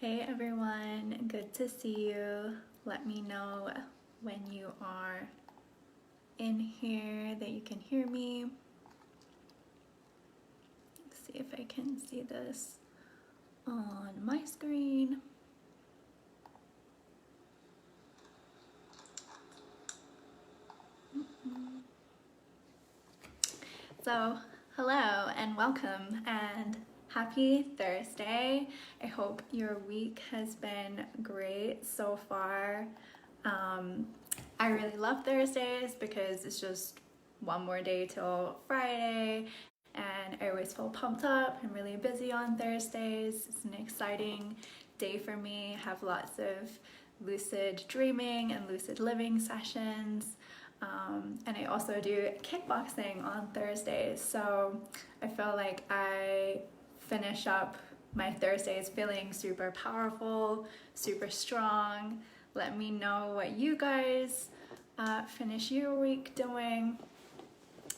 Hey everyone, good to see you. Let me know when you are in here that you can hear me. Let's see if I can see this on my screen. So, hello and welcome and happy Thursday. I hope your week has been great so far. I really love Thursdays because it's just one more day till Friday and I always feel pumped up. I'm really busy on Thursdays. It's an exciting day for me. I have lots of lucid dreaming and lucid living sessions. And I also do kickboxing on Thursdays, so I feel like I finish up my Thursdays feeling super powerful, super strong. Let me know what you guys finish your week doing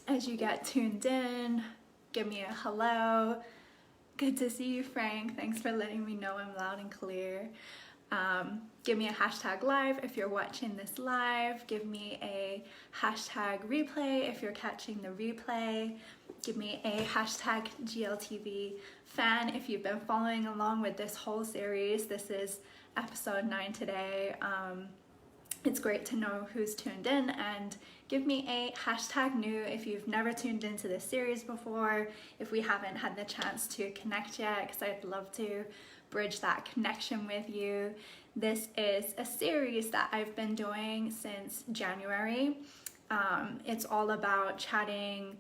as you get tuned in. Give me a hello. Good to see you, Frank. Thanks for letting me know I'm loud and clear. Give me a hashtag live if you're watching this live. Give me a hashtag replay if you're catching the replay. Give me a hashtag GLTV fan if you've been following along with this whole series. This is episode 9 today. It's great to know who's tuned in, and give me a hashtag new if you've never tuned into this series before, if we haven't had the chance to connect yet, because I'd love to bridge that connection with you. This is a series that I've been doing since January. It's all about chatting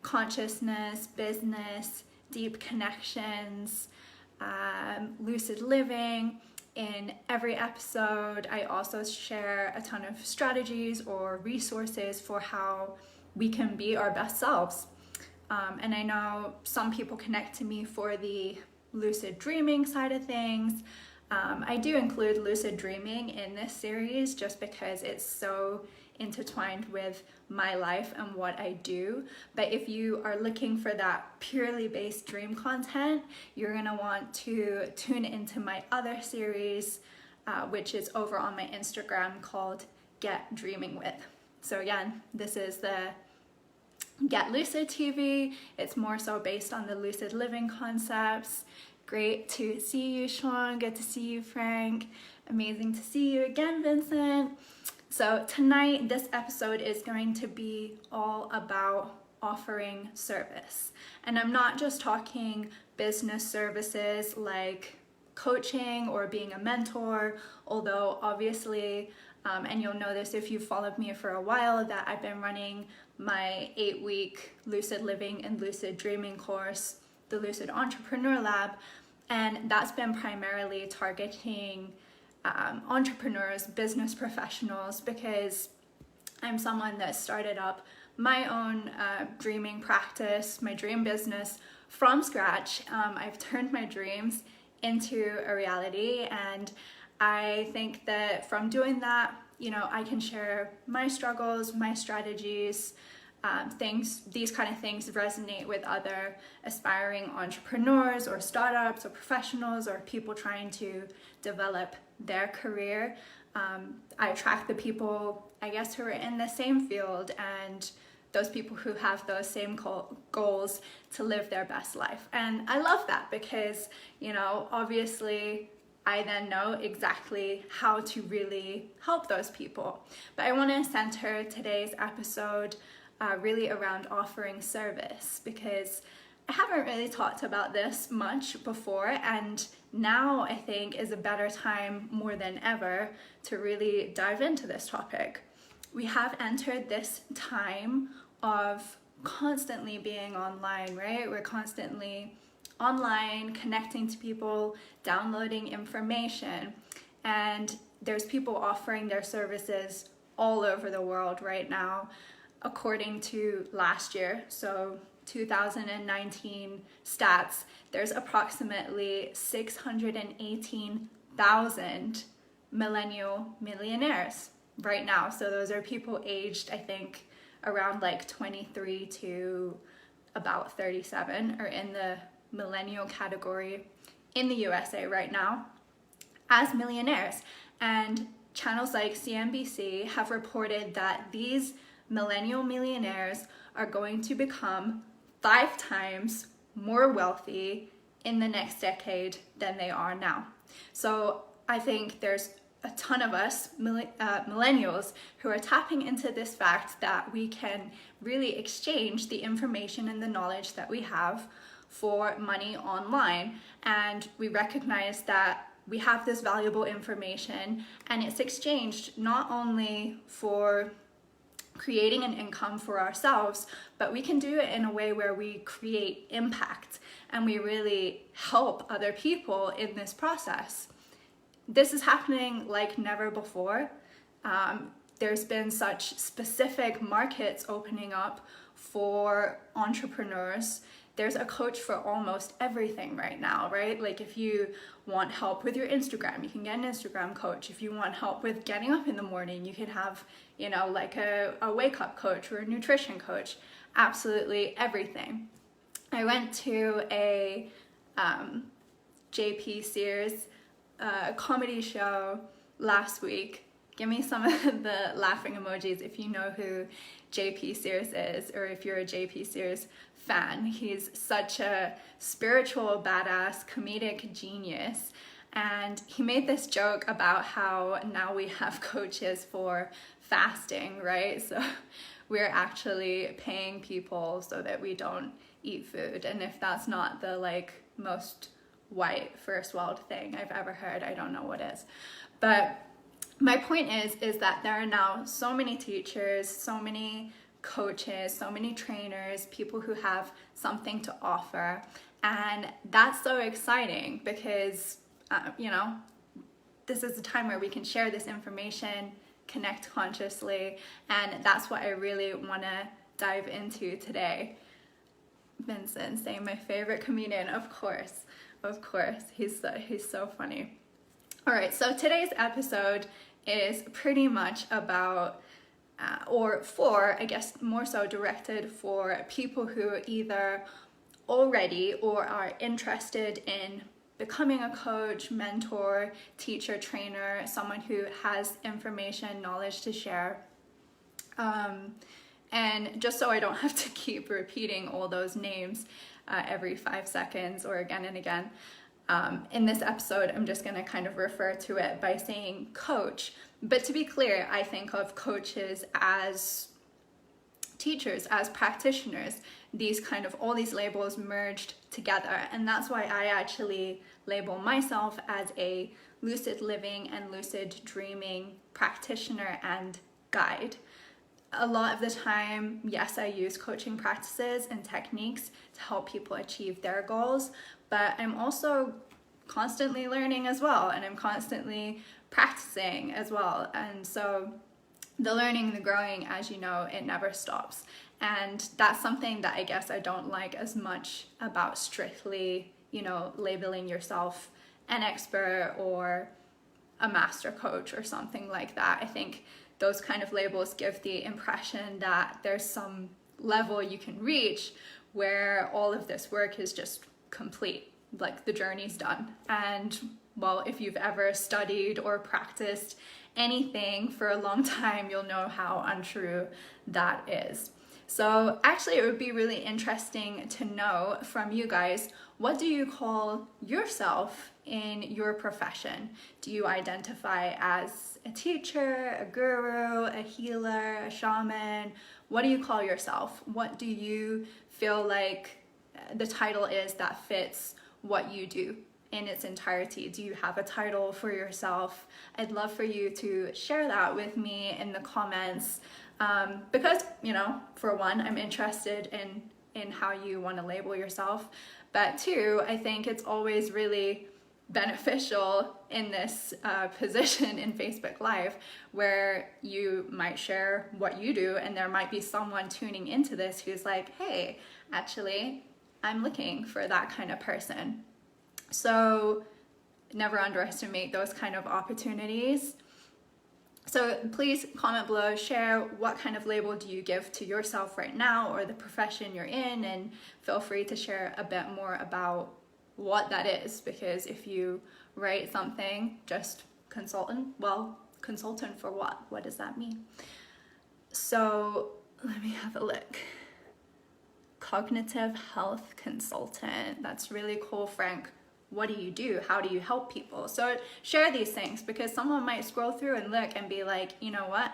consciousness, business, deep connections, lucid living. In every episode, I also share a ton of strategies or resources for how we can be our best selves. And I know some people connect to me for the lucid dreaming side of things. I do include lucid dreaming in this series just because it's so intertwined with my life and what I do. But if you are looking for that purely based dream content, you're gonna want to tune into my other series, which is over on my Instagram called Get Dreaming With. So again, this is the Get Lucid TV. It's more so based on the lucid living concepts. Great to see you, Sean. Good to see you, Frank. Amazing to see you again, Vincent. So tonight, this episode is going to be all about offering service. And I'm not just talking business services like coaching or being a mentor, although obviously, and you'll know this if you've followed me for a while, that I've been running my 8-week lucid living and lucid dreaming course, the Lucid Entrepreneur Lab, and that's been primarily targeting entrepreneurs, business professionals, because I'm someone that started up my own dreaming practice, my dream business from scratch. I've turned my dreams into a reality, and I think that from doing that, you know, I can share my struggles, my strategies, these kind of things resonate with other aspiring entrepreneurs or startups or professionals or people trying to develop their career. I attract the people, I guess, who are in the same field and those people who have those same goals to live their best life. And I love that because, you know, obviously I then know exactly how to really help those people. But I want to center today's episode really around offering service, because I haven't really talked about this much before, and now I think is a better time more than ever to really dive into this topic. We have entered this time of constantly being online, right? We're constantly online, connecting to people, downloading information, and there's people offering their services all over the world right now. According to last year, so 2019 stats, there's approximately 618,000 millennial millionaires right now. So those are people aged, I think, around like 23 to about 37 are in the millennial category in the USA right now. as millionaires. And channels like CNBC have reported that these millennial millionaires are going to become 5 times more wealthy in the next decade than they are now. So I think there's a ton of us millennials who are tapping into this fact that we can really exchange the information and the knowledge that we have for money online. And we recognize that we have this valuable information, and it's exchanged not only for creating an income for ourselves, but we can do it in a way where we create impact and we really help other people in this process. This is happening like never before. There's been such specific markets opening up for entrepreneurs. There's a coach for almost everything right now, right? Like if you want help with your Instagram, you can get an Instagram coach. If you want help with getting up in the morning, you can have, like a wake up coach or a nutrition coach. Absolutely everything. I went to a JP Sears comedy show last week. Give me some of the laughing emojis if you know who JP Sears is, or if you're a JP Sears fan. He's such a spiritual badass comedic genius, and he made this joke about how now we have coaches for fasting, right? So we're actually paying people so that we don't eat food. And if that's not the most white first world thing I've ever heard, I don't know what is. But my point is that there are now so many teachers, so many coaches, so many trainers, people who have something to offer. And that's so exciting because, this is a time where we can share this information, connect consciously, and that's what I really want to dive into today. Vincent saying my favorite comedian, of course, he's so funny. All right, so today's episode is pretty much about, I guess more so directed for people who either already or are interested in becoming a coach, mentor, teacher, trainer, someone who has information, knowledge to share. And just so I don't have to keep repeating all those names every 5 seconds or again and again, in this episode, I'm just going to kind of refer to it by saying coach. But to be clear, I think of coaches as teachers, as practitioners, all these labels merged together. And that's why I actually label myself as a lucid living and lucid dreaming practitioner and guide. A lot of the time, yes, I use coaching practices and techniques to help people achieve their goals, but I'm also constantly learning as well, and I'm constantly practicing as well. And so the learning, the growing, as you know, it never stops. And that's something that I guess I don't like as much about strictly, labeling yourself an expert or a master coach or something like that. I think those kind of labels give the impression that there's some level you can reach where all of this work is just complete, like the journey's done. And well, if you've ever studied or practiced anything for a long time, you'll know how untrue that is. So actually, it would be really interesting to know from you guys, what do you call yourself in your profession? Do you identify as a teacher, a guru, a healer, a shaman? What do you call yourself? What do you feel like the title is that fits what you do in its entirety? Do you have a title for yourself? I'd love for you to share that with me in the comments, because, for one, I'm interested in how you want to label yourself, but two, I think it's always really beneficial in this position in Facebook Live where you might share what you do, and there might be someone tuning into this who's like, hey, actually, I'm looking for that kind of person. So never underestimate those kind of opportunities. So please comment below, share what kind of label do you give to yourself right now or the profession you're in, and feel free to share a bit more about what that is, because if you write something, just consultant, well, consultant for what? What does that mean? So let me have a look. Cognitive health consultant. That's really cool, Frank. What do you do? How do you help people? So share these things, because someone might scroll through and look and be like, you know what?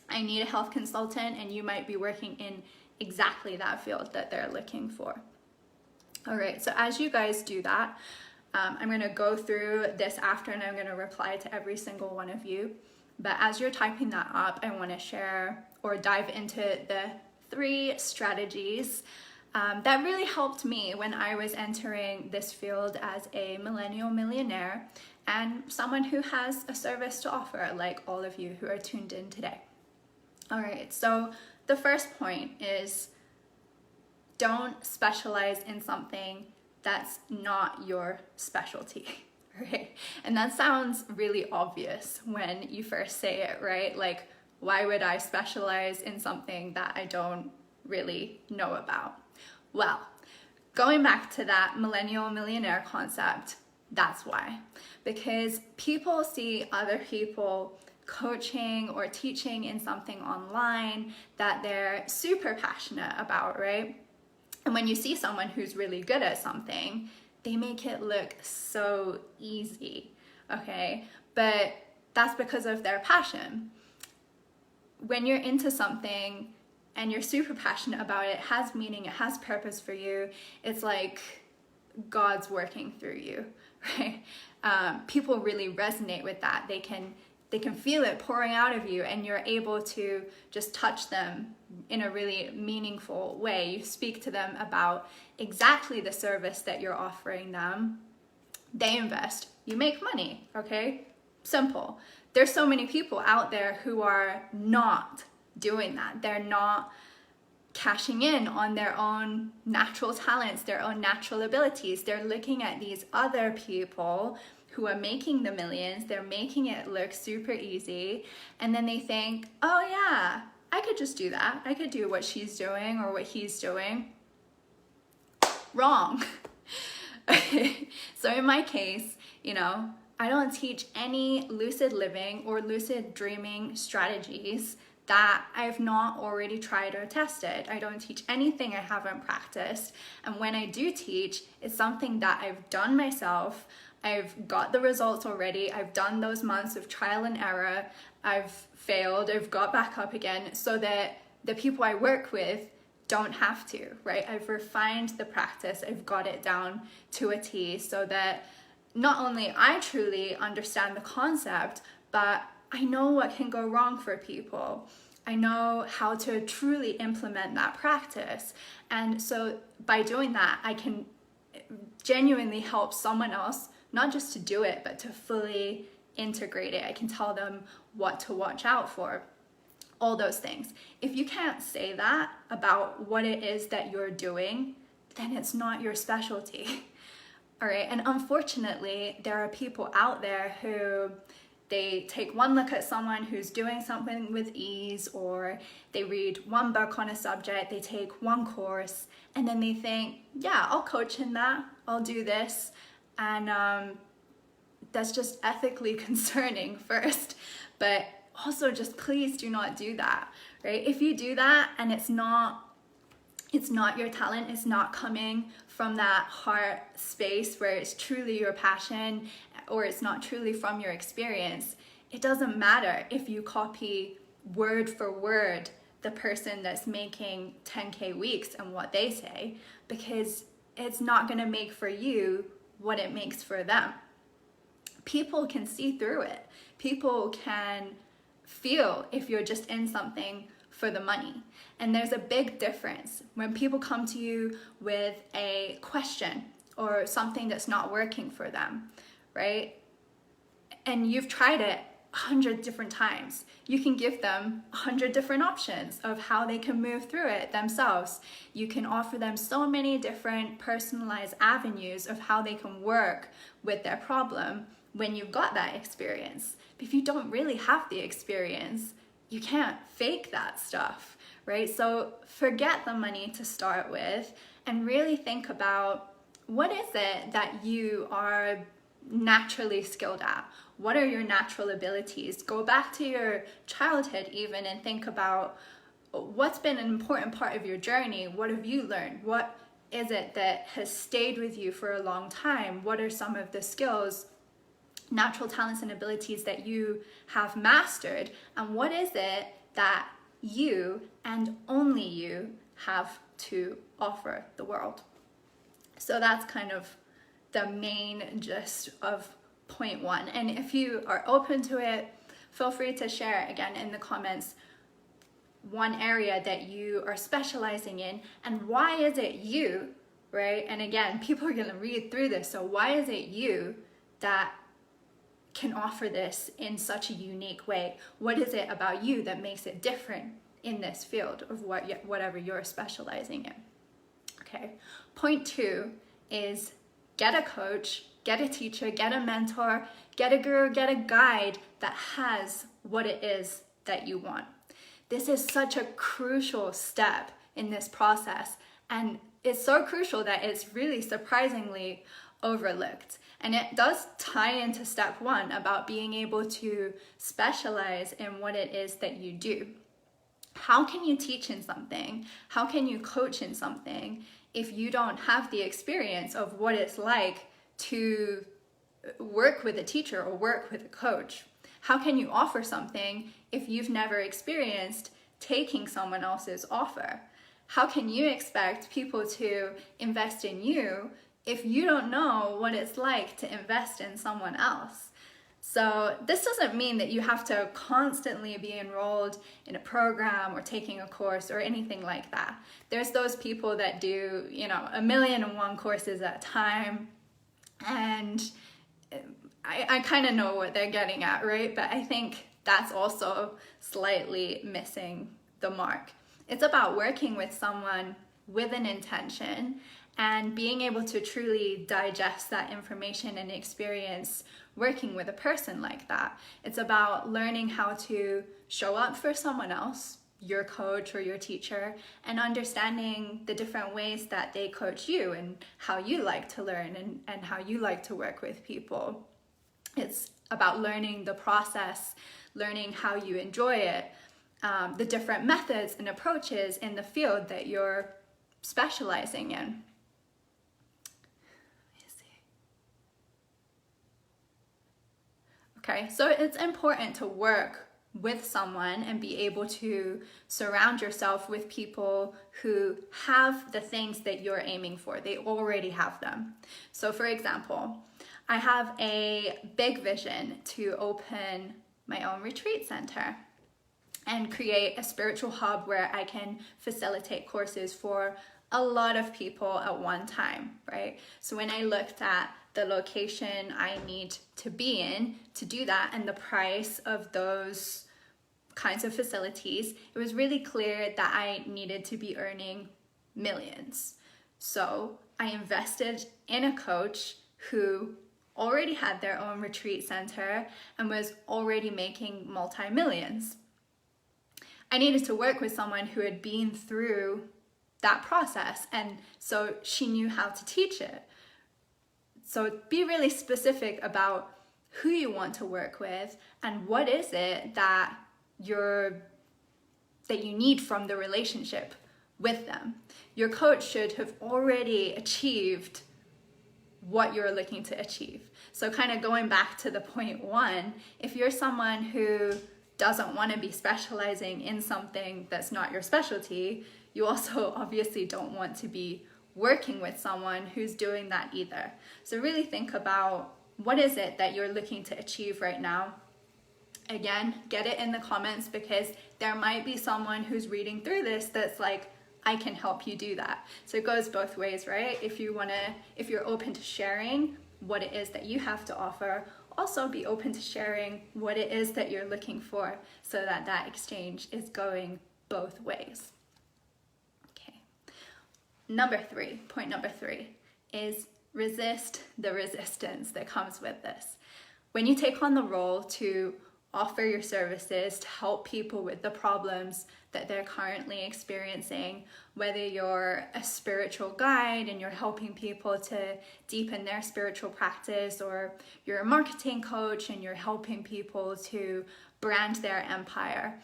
I need a health consultant, and you might be working in exactly that field that they're looking for. All right, so as you guys do that, I'm gonna go through this after, and I'm gonna reply to every single one of you. But as you're typing that up, I wanna share or dive into the 3 strategies that really helped me when I was entering this field as a millennial millionaire and someone who has a service to offer, like all of you who are tuned in today. All right, so the first point is don't specialize in something that's not your specialty, right? And that sounds really obvious when you first say it, right? Like, why would I specialize in something that I don't really know about? Well, going back to that millennial millionaire concept, that's why. Because people see other people coaching or teaching in something online that they're super passionate about, right? And when you see someone who's really good at something, they make it look so easy, okay? But that's because of their passion. When you're into something and you're super passionate about it, it has meaning, it has purpose for you, it's like God's working through you, right? People really resonate with that. They can feel it pouring out of you, and you're able to just touch them in a really meaningful way. You speak to them about exactly the service that you're offering them. They invest, you make money, okay? Simple. There's so many people out there who are not doing that. They're not cashing in on their own natural talents, their own natural abilities. They're looking at these other people who are making the millions, they're making it look super easy, and then they think, oh yeah, I could just do that. I could do what she's doing or what he's doing. Wrong. So in my case, you know, I don't teach any lucid living or lucid dreaming strategies that I've not already tried or tested. I don't teach anything I haven't practiced. And when I do teach, it's something that I've done myself. I've got the results already. I've done those months of trial and error. I've failed, I've got back up again, so that the people I work with don't have to, right? I've refined the practice. I've got it down to a T, so that not only I truly understand the concept, but I know what can go wrong for people. I know how to truly implement that practice. And so by doing that, I can genuinely help someone else, not just to do it, but to fully integrate it. I can tell them what to watch out for, all those things. If you can't say that about what it is that you're doing, then it's not your specialty. All right, and unfortunately, there are people out there who they take one look at someone who's doing something with ease, or they read one book on a subject, they take one course, and then they think, yeah, I'll coach in that, I'll do this. And that's just ethically concerning first, but also just please do not do that, right? If you do that and it's not your talent, it's not coming from that heart space where it's truly your passion, or it's not truly from your experience, it doesn't matter if you copy word for word the person that's making 10K weeks and what they say, because it's not gonna make for you what it makes for them. People can see through it. People can feel if you're just in something for the money. And there's a big difference when people come to you with a question or something that's not working for them, right? And you've tried it 100 different times. You can give them 100 different options of how they can move through it themselves. You can offer them so many different personalized avenues of how they can work with their problem when you've got that experience. But if you don't really have the experience, you can't fake that stuff, right? So forget the money to start with and really think about what is it that you are naturally skilled at? What are your natural abilities? Go back to your childhood even and think about what's been an important part of your journey. What have you learned? What is it that has stayed with you for a long time? What are some of the skills, natural talents and abilities that you have mastered? And what is it that you and only you have to offer the world? So that's kind of the main gist of point one. And if you are open to it, feel free to share again in the comments one area that you are specializing in and why is it you, right? And again, people are going to read through this. So why is it you that can offer this in such a unique way? What is it about you that makes it different in this field of whatever you're specializing in? Okay. Point two is get a coach, get a teacher, get a mentor, get a guru, get a guide that has what it is that you want. This is such a crucial step in this process, and it's so crucial that it's really surprisingly overlooked. And it does tie into step one about being able to specialize in what it is that you do. How can you teach in something? How can you coach in something if you don't have the experience of what it's like to work with a teacher or work with a coach? How can you offer something if you've never experienced taking someone else's offer? How can you expect people to invest in you if you don't know what it's like to invest in someone else? So this doesn't mean that you have to constantly be enrolled in a program or taking a course or anything like that. There's those people that do, 1,000,001 courses at a time, and I kind of know what they're getting at, right? But I think that's also slightly missing the mark. It's about working with someone with an intention and being able to truly digest that information and experience working with a person like that. It's about learning how to show up for someone else, your coach or your teacher, and understanding the different ways that they coach you and how you like to learn and how you like to work with people. It's about learning the process, learning how you enjoy it, the different methods and approaches in the field that you're specializing in. Okay, so it's important to work with someone and be able to surround yourself with people who have the things that you're aiming for. They already have them. So for example, I have a big vision to open my own retreat center and create a spiritual hub where I can facilitate courses for a lot of people at one time, right? So when I looked at the location I need to be in to do that and the price of those kinds of facilities, it was really clear that I needed to be earning millions. So I invested in a coach who already had their own retreat center and was already making multi-millions. I needed to work with someone who had been through that process, and so she knew how to teach it. So be really specific about who you want to work with and what is it that you need from the relationship with them. Your coach should have already achieved what you're looking to achieve. So kind of going back to the point one, if you're someone who doesn't want to be specializing in something that's not your specialty, you also obviously don't want to be working with someone who's doing that either. So really think about what is it that you're looking to achieve right now. Again, get it in the comments because there might be someone who's reading through this that's like, I can help you do that. So it goes both ways, right? If you're open to sharing what it is that you have to offer, also be open to sharing what it is that you're looking for so that that exchange is going both ways. Okay. Point number three is resist the resistance that comes with this. When you take on the role to offer your services to help people with the problems that they're currently experiencing, whether you're a spiritual guide and you're helping people to deepen their spiritual practice, or you're a marketing coach and you're helping people to brand their empire,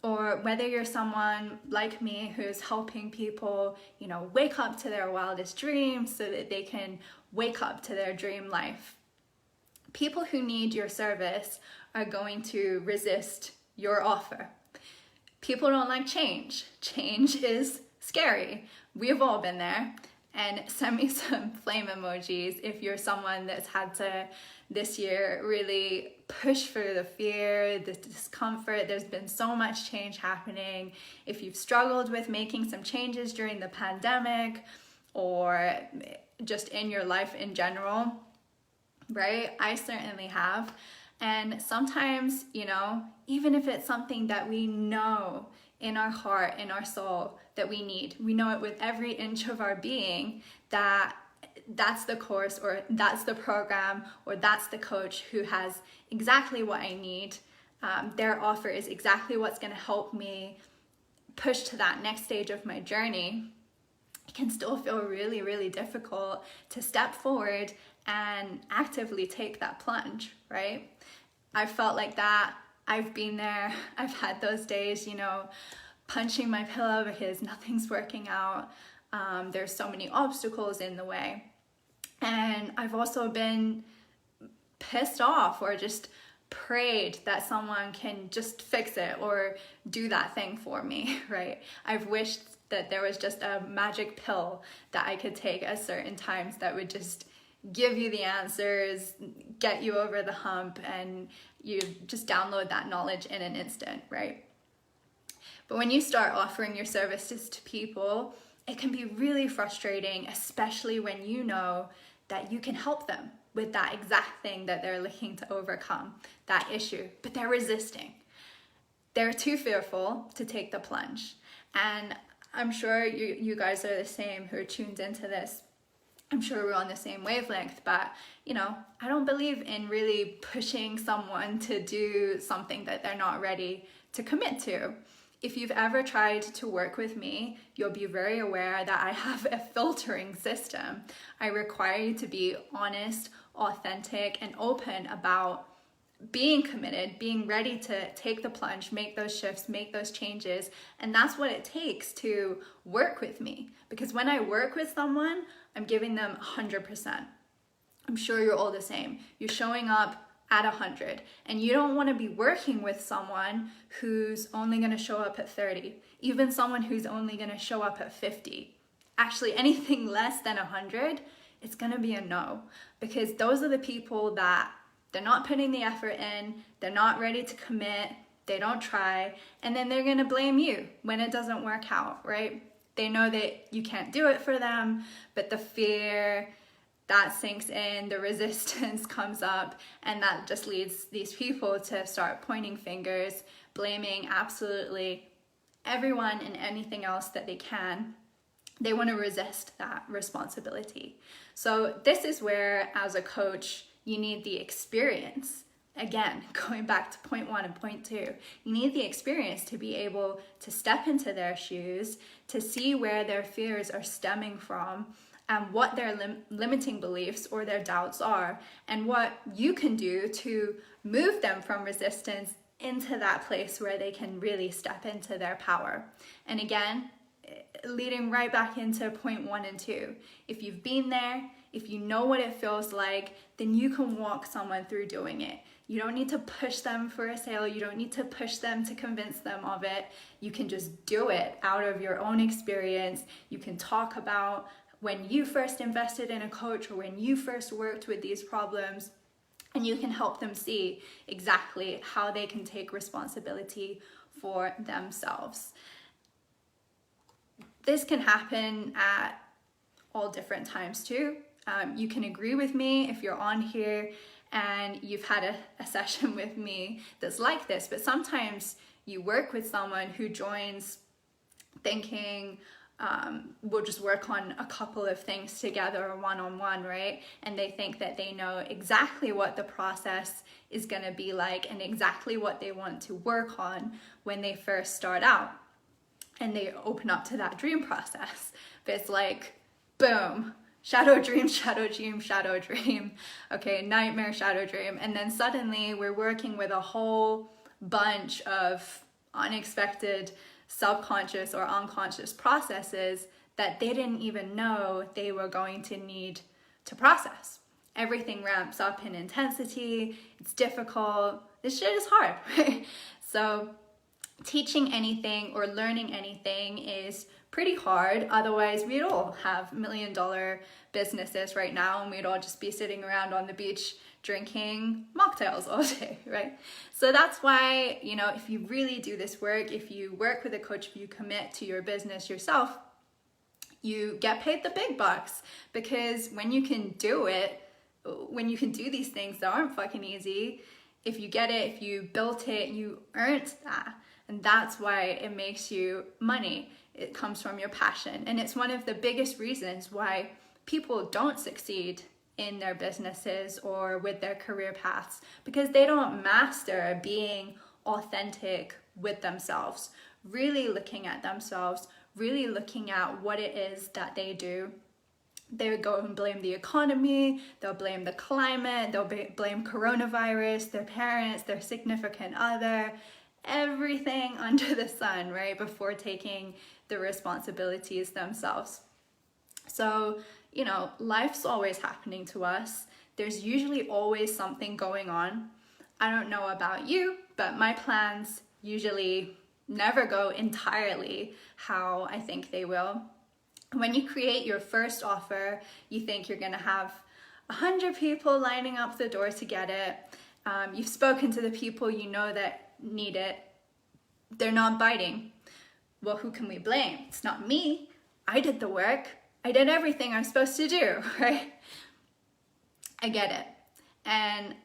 or whether you're someone like me who's helping people, wake up to their wildest dreams so that they can wake up to their dream life. People who need your service are going to resist your offer. People don't like change. Change is scary. We've all been there. And send me some flame emojis if you're someone that's had to this year really push through the fear, the discomfort. There's been so much change happening. If you've struggled with making some changes during the pandemic or just in your life in general, right? I certainly have. And sometimes, even if it's something that we know in our heart, in our soul, that we know it with every inch of our being, that's the course, or that's the program, or that's the coach who has exactly what I need. Their offer is exactly what's going to help me push to that next stage of my journey. It can still feel really, really difficult to step forward and actively take that plunge, right? I've felt like that. I've been there. I've had those days, punching my pillow because nothing's working out. There's so many obstacles in the way. And I've also been pissed off or just prayed that someone can just fix it or do that thing for me, right? I've wished that there was just a magic pill that I could take at certain times that would just give you the answers, get you over the hump, and you just download that knowledge in an instant, right? But when you start offering your services to people, it can be really frustrating, especially when you know that you can help them with that exact thing that they're looking to overcome, that issue, but they're resisting. They're too fearful to take the plunge. And I'm sure you guys are the same who are tuned into this. I'm sure we're on the same wavelength, but I don't believe in really pushing someone to do something that they're not ready to commit to. If you've ever tried to work with me, you'll be very aware that I have a filtering system. I require you to be honest, authentic, and open about being committed, being ready to take the plunge, make those shifts, make those changes. And that's what it takes to work with me. Because when I work with someone, I'm giving them 100%. I'm sure you're all the same. You're showing up at 100, and you don't want to be working with someone who's only going to show up at 30, even someone who's only going to show up at 50. Actually, anything less than 100, it's going to be a no, because those are the people that they're not putting the effort in, they're not ready to commit, they don't try, and then they're going to blame you when it doesn't work out, right? They know that you can't do it for them, but the fear that sinks in, the resistance comes up, and that just leads these people to start pointing fingers, blaming absolutely everyone and anything else that they can. They want to resist that responsibility. So this is where, as a coach, you need the experience. Again, going back to point 1 and point 2, you need the experience to be able to step into their shoes, to see where their fears are stemming from, and what their limiting beliefs or their doubts are, and what you can do to move them from resistance into that place where they can really step into their power. And again, leading right back into point 1 and 2. If you've been there, if you know what it feels like, then you can walk someone through doing it. You don't need to push them for a sale. You don't need to push them to convince them of it. You can just do it out of your own experience. You can talk about when you first invested in a coach or when you first worked with these problems, and you can help them see exactly how they can take responsibility for themselves. This can happen at all different times too. You can agree with me if you're on here and you've had a session with me that's like this, but sometimes you work with someone who joins thinking, will just work on a couple of things together one-on-one, right? And they think that they know exactly what the process is going to be like and exactly what they want to work on when they first start out. And they open up to that dream process. But it's like, boom, shadow dream, shadow dream, shadow dream. Okay, nightmare, shadow dream. And then suddenly we're working with a whole bunch of unexpected subconscious or unconscious processes that they didn't even know they were going to need to process. Everything ramps up in intensity. It's difficult. This shit is hard, right? So teaching anything or learning anything is pretty hard. Otherwise, we'd all have $1 million businesses right now, and we'd all just be sitting around on the beach drinking mocktails all day, right? So that's why, you know, if you really do this work, if you work with a coach, if you commit to your business yourself, you get paid the big bucks. Because when you can do it, when you can do these things that aren't fucking easy, if you get it, if you built it, you earned that. And that's why it makes you money. It comes from your passion. And it's one of the biggest reasons why people don't succeed in their businesses or with their career paths, because they don't master being authentic with themselves, really looking at themselves, really looking at what it is that they do. They would go and blame the economy, they'll blame the climate, they'll blame coronavirus, their parents, their significant other, everything under the sun, right? Before taking the responsibilities themselves. So, you know, life's always happening to us. There's usually always something going on. I don't know about you, but my plans usually never go entirely how I think they will. When you create your first offer, you think you're gonna have 100 people lining up the door to get it. You've spoken to the people you know that need it. They're not biting. Well, who can we blame? It's not me. I did the work. I did everything I'm supposed to do, right? I get it. And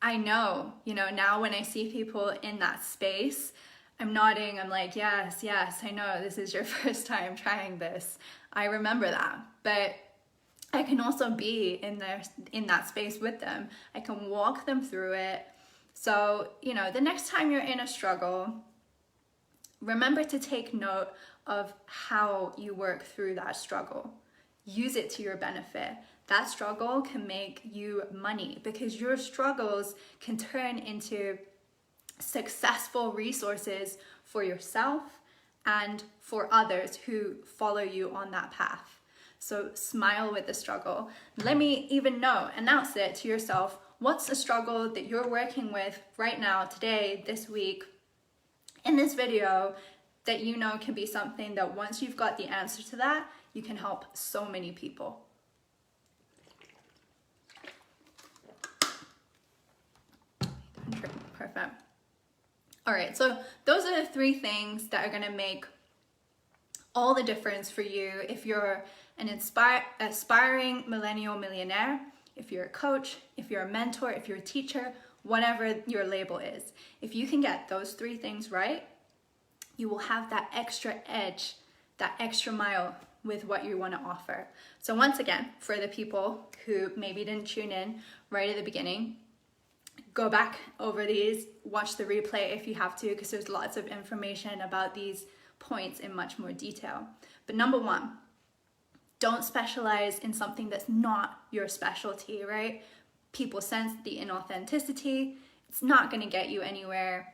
I know, you know, now when I see people in that space, I'm nodding, I'm like, yes, I know this is your first time trying this. I remember that. But I can also be in that space with them. I can walk them through it. So, you know, the next time you're in a struggle, remember to take note of how you work through that struggle. Use it to your benefit. That struggle can make you money, because your struggles can turn into successful resources for yourself and for others who follow you on that path. So smile with the struggle. Let me even announce it to yourself. What's the struggle that you're working with right now, today, this week, in this video, that you know can be something that once you've got the answer to that, you can help so many people. Perfect. All right, so those are the 3 things that are gonna make all the difference for you if you're an aspiring millennial millionaire, if you're a coach, if you're a mentor, if you're a teacher, whatever your label is. If you can get those 3 things right, you will have that extra edge, that extra mile with what you want to offer. So once again, for the people who maybe didn't tune in right at the beginning, go back over these, watch the replay if you have to, because there's lots of information about these points in much more detail. But number 1, don't specialize in something that's not your specialty, right? People sense the inauthenticity. It's not going to get you anywhere.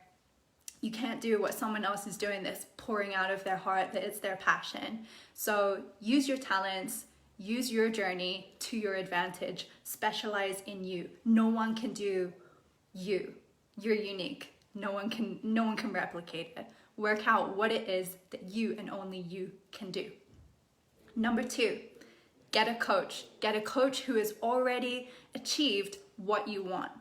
You can't do what someone else is doing that's pouring out of their heart, that it's their passion. So use your talents, use your journey to your advantage, specialize in you. No one can do you. You're unique. No one can replicate it. Work out what it is that you and only you can do. Number 2, get a coach. Get a coach who has already achieved what you want.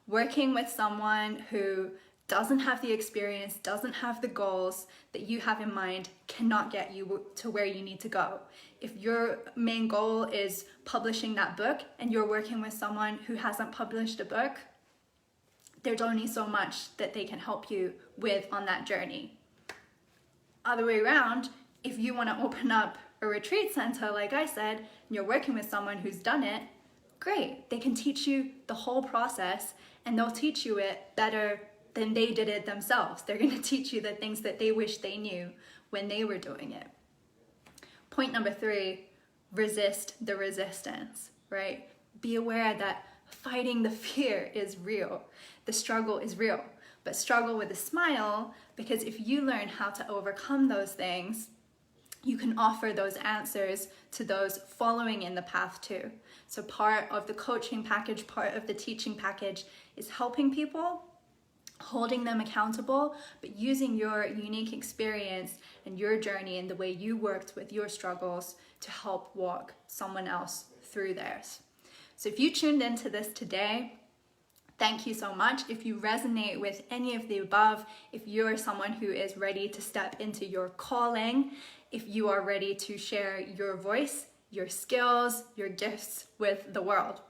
Working with someone who doesn't have the experience, doesn't have the goals that you have in mind, cannot get you to where you need to go. If your main goal is publishing that book and you're working with someone who hasn't published a book, there's only so much that they can help you with on that journey. Other way around, If you want to open up a retreat center, like I said, and you're working with someone who's done it, great. They can teach you the whole process, and they'll teach you it better than they did it themselves. They're going to teach you the things that they wish they knew when they were doing it. Point number 3, resist the resistance, right? Be aware that fighting the fear is real. The struggle is real, but struggle with a smile, because if you learn how to overcome those things, you can offer those answers to those following in the path too. So part of the coaching package, part of the teaching package is helping people, holding them accountable, but using your unique experience and your journey and the way you worked with your struggles to help walk someone else through theirs. So if you tuned into this today, thank you so much. If you resonate with any of the above, if you're someone who is ready to step into your calling, if you are ready to share your voice, your skills, your gifts with the world,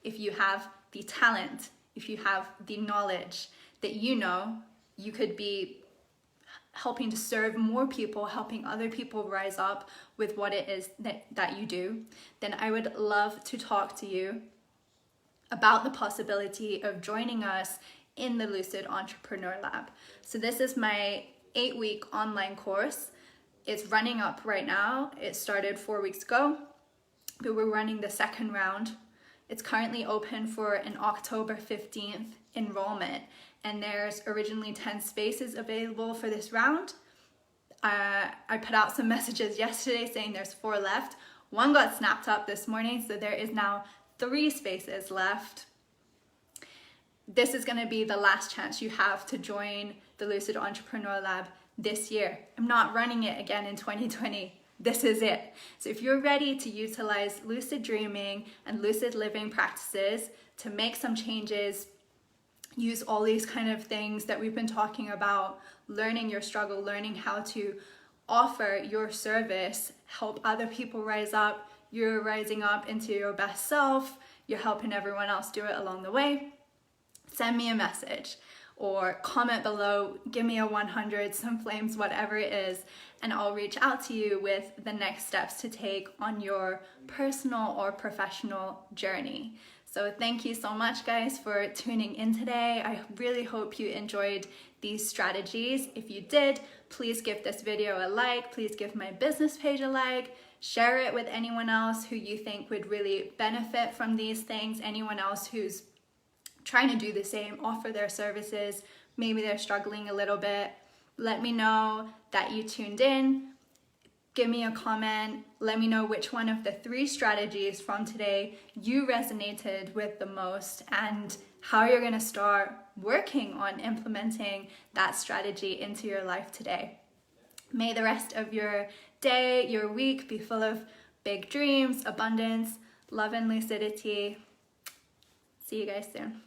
if you have the talent, if you have the knowledge that you know you could be helping to serve more people, helping other people rise up with what it is that you do, then I would love to talk to you about the possibility of joining us in the Lucid Entrepreneur Lab. So this is my 8-week online course. It's running up right now. It started 4 weeks ago, but we're running the second round. It's currently open for an October 15th enrollment, and there's originally 10 spaces available for this round. I put out some messages yesterday saying there's 4 left. 1 got snapped up this morning, so there is now 3 spaces left. This is going to be the last chance you have to join the Lucid Entrepreneur Lab this year. I'm not running it again in 2020. This is it. So if you're ready to utilize lucid dreaming and lucid living practices to make some changes, use all these kind of things that we've been talking about, learning your struggle, learning how to offer your service, help other people rise up, you're rising up into your best self, you're helping everyone else do it along the way, send me a message or comment below, give me a 100, some flames, whatever it is, and I'll reach out to you with the next steps to take on your personal or professional journey. So thank you so much, guys, for tuning in today. I really hope you enjoyed these strategies. If you did, please give this video a like, please give my business page a like, share it with anyone else who you think would really benefit from these things, anyone else who's trying to do the same, offer their services, maybe they're struggling a little bit. Let me know that you tuned in. Give me a comment. Let me know which one of the 3 strategies from today you resonated with the most and how you're going to start working on implementing that strategy into your life today. May the rest of your day, your week be full of big dreams, abundance, love, and lucidity. See you guys soon.